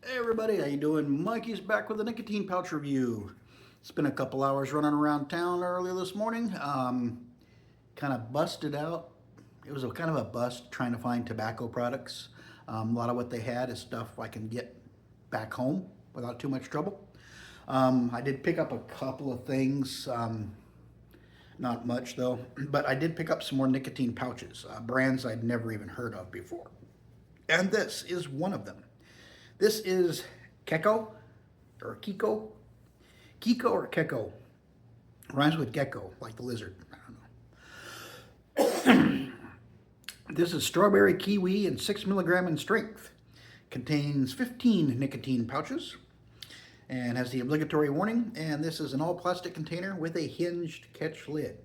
Hey everybody, how you doing? Mikey's back with a nicotine pouch review. It's been a couple hours running around town earlier this morning. Kind of busted out. It was a kind of a bust trying to find tobacco products. A lot of what they had is stuff I can get back home without too much trouble. I did pick up a couple of things, not much though, but I did pick up some more nicotine pouches, brands I'd never even heard of before. And this is one of them. This is Keko or Keko. Keko or Keko. Rhymes with gecko, like the lizard. I don't know. This is strawberry kiwi and 6 milligram in strength. Contains 15 nicotine pouches and has the obligatory warning. And this is an all plastic container with a hinged catch lid.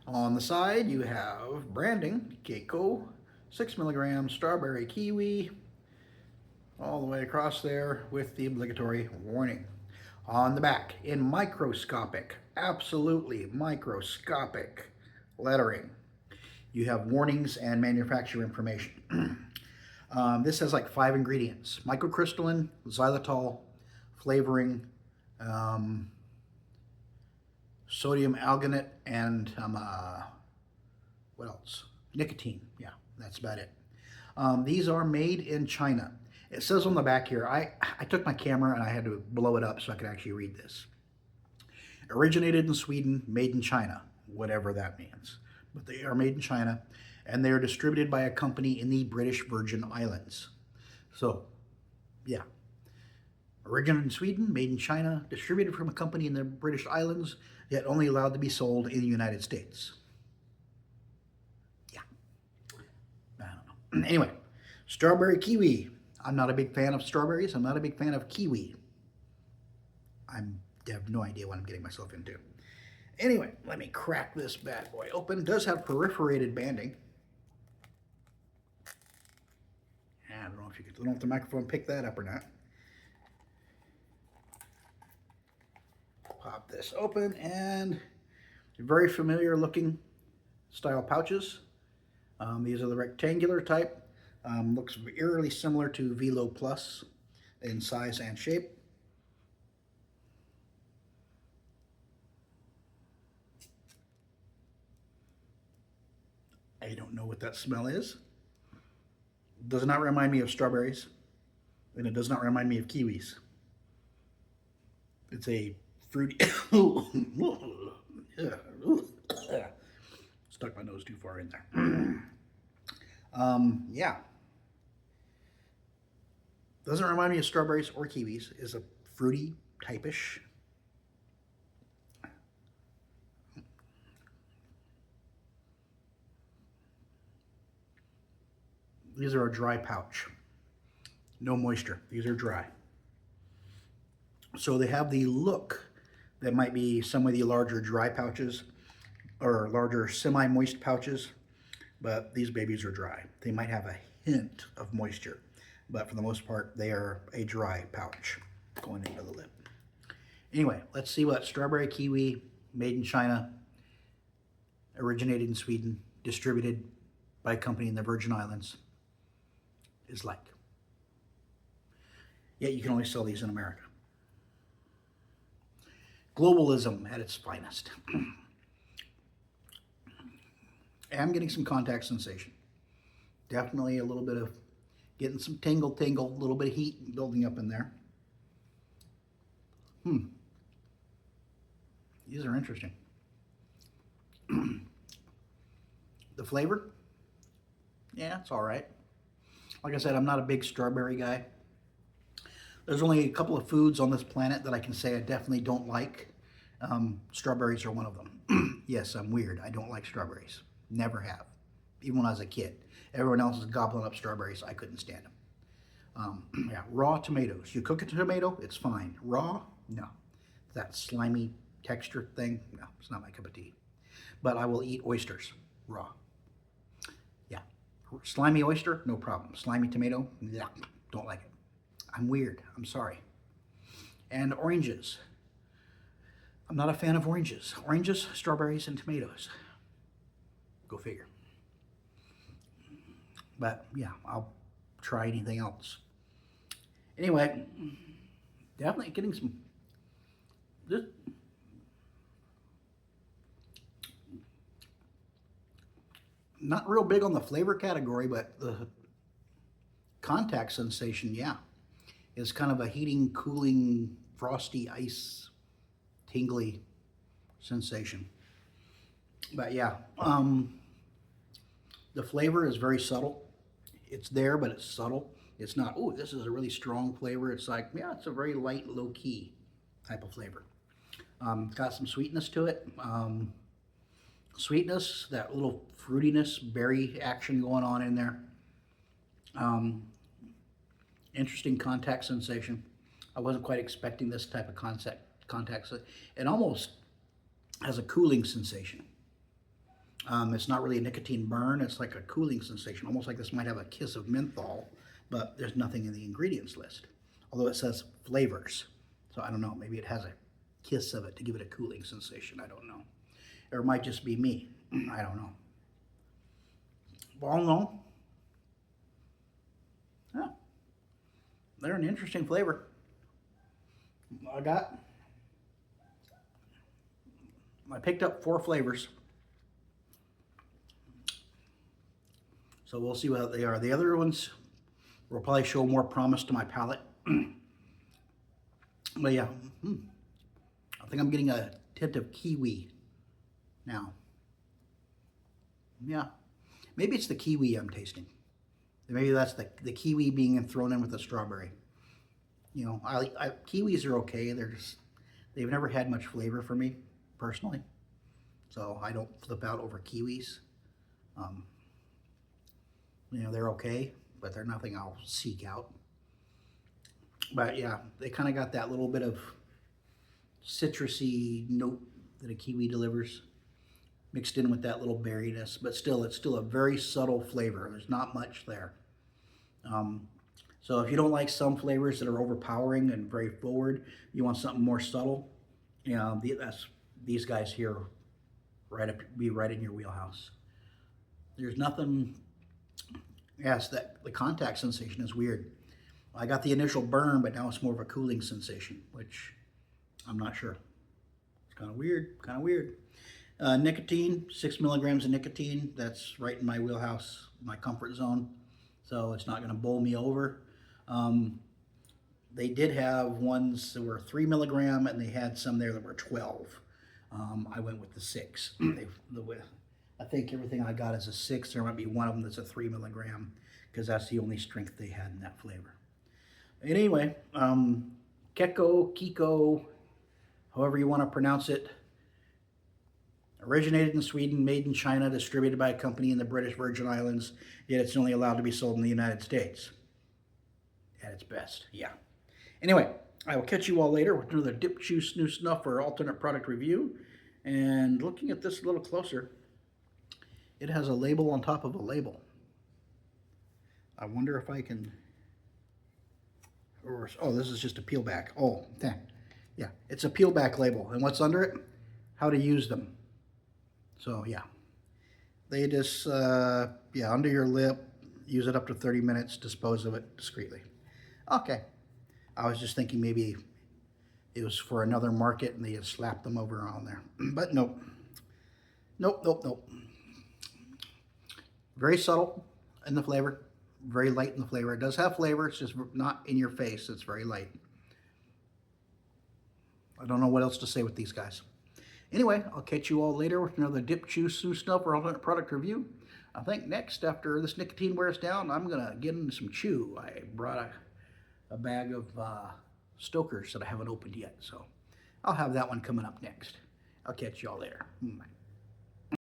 On the side, you have branding Keko, 6 milligram strawberry kiwi, all the way across there with the obligatory warning. On the back, in microscopic, absolutely microscopic lettering, you have warnings and manufacturer information. This has like 5 ingredients: microcrystalline, xylitol, flavoring, sodium alginate, and what else? Nicotine. Yeah, that's about it. These are made in China. It says on the back here, I took my camera and I had to blow it up so I could actually read this. Originated in Sweden, made in China, whatever that means. But they are made in China, and they are distributed by a company in the British Virgin Islands. So, yeah. Originated in Sweden, made in China, distributed from a company in the British Islands, yet only allowed to be sold in the United States. Yeah. I don't know. Anyway, strawberry kiwi. I'm not a big fan of strawberries. I'm not a big fan of kiwi. I have no idea what I'm getting myself into. Anyway, let me crack this bad boy open. It does have perforated banding. I don't know if you could, I don't know if the microphone picked that up or not. Pop this open, and very familiar looking style pouches. These are the rectangular type. Looks eerily similar to Velo Plus in size and shape. I don't know what that smell is. Does not remind me of strawberries, and it does not remind me of kiwis. It's a fruity. Stuck my nose too far in there. Yeah. Doesn't remind me of strawberries or kiwis. Is a fruity type-ish. These are a dry pouch. No moisture. These are dry. So they have the look that might be some of the larger dry pouches or larger semi-moist pouches, but these babies are dry. They might have a hint of moisture, but for the most part, they are a dry pouch going into the lip. Anyway, let's see what strawberry kiwi, made in China, originated in Sweden, distributed by a company in the Virgin Islands, is like. Yet you can only sell these in America. Globalism at its finest. I'm getting some contact sensation. Definitely a little bit of getting some tingle, a little bit of heat building up in there. These are interesting. The flavor, yeah, it's all right. Like I said, I'm not a big strawberry guy. There's only a couple of foods on this planet that I can say I definitely don't like. Strawberries are one of them. Yes, I'm weird. I don't like strawberries. Never have. Even when I was a kid. Everyone else is gobbling up strawberries. I couldn't stand them. Yeah, raw tomatoes. You cook a tomato, it's fine. Raw, no. That slimy texture thing, no, it's not my cup of tea. But I will eat oysters, raw. Yeah, slimy oyster, no problem. Slimy tomato, yeah, don't like it. I'm weird, I'm sorry. And oranges. I'm not a fan of oranges. Oranges, strawberries, and tomatoes. Go figure. But yeah, I'll try anything else. Anyway, definitely getting some, just, not real big on the flavor category, but the contact sensation, yeah, is kind of a heating, cooling, frosty ice, tingly sensation. But yeah, the flavor is very subtle. It's there, but it's subtle. It's not, oh, this is a really strong flavor. It's like, yeah, it's a very light, low key type of flavor. It's got some sweetness to it. Sweetness, that little fruitiness, berry action going on in there. Um, Interesting contact sensation. I wasn't quite expecting this type of contact. It almost has a cooling sensation. It's not really a nicotine burn. It's like a cooling sensation, almost like this might have a kiss of menthol, but there's nothing in the ingredients list. Although it says flavors. So I don't know, maybe it has a kiss of it to give it a cooling sensation. I don't know. Or it might just be me. I don't know. All in all, yeah, they're an interesting flavor. I picked up 4 flavors. So we'll see what they are. The other ones will probably show more promise to my palate. But yeah, I think I'm getting a tint of kiwi now. Yeah, maybe it's the kiwi I'm tasting. Maybe that's the kiwi being thrown in with the strawberry. You know, kiwis are okay. They've never had much flavor for me, personally. So I don't flip out over kiwis. You know, they're okay, but they're nothing I'll seek out. But yeah, they kind of got that little bit of citrusy note that a kiwi delivers, mixed in with that little berryness, but still, it's still a very subtle flavor. There's not much there. So if you don't like some flavors that are overpowering and very forward, you want something more subtle, you know, these guys here be right in your wheelhouse. There's nothing. Yes, that the contact sensation is weird. I got the initial burn, but now it's more of a cooling sensation, which I'm not sure. It's kind of weird, kind of weird. Nicotine, 6 milligrams of nicotine. That's right in my wheelhouse, my comfort zone. So it's not going to bowl me over. They did have ones that were 3 milligram, and they had some there that were 12. I went with the 6. I think everything I got is a 6. There might be one of them that's a 3 milligram, because that's the only strength they had in that flavor. Anyway, Keko, however you want to pronounce it, originated in Sweden, made in China, distributed by a company in the British Virgin Islands, yet it's only allowed to be sold in the United States. At its best, yeah. Anyway, I will catch you all later with another Dip Juice New Snuff or alternate product review. And looking at this a little closer, it has a label on top of a label. I wonder if I can... Oh, this is just a peel back. Oh, yeah, it's a peel back label. And what's under it? How to use them. So, yeah. They just, yeah, under your lip, use it up to 30 minutes, dispose of it discreetly. Okay. I was just thinking maybe it was for another market and they had slapped them over on there. But nope. Nope. Very subtle in the flavor. Very light in the flavor. It does have flavor. It's just not in your face. It's very light. I don't know what else to say with these guys. Anyway, I'll catch you all later with another Dip Juice New Snuff or alternate product review. I think next, after this nicotine wears down, I'm going to get into some chew. I brought a bag of Stokers that I haven't opened yet. So I'll have that one coming up next. I'll catch you all later. Bye.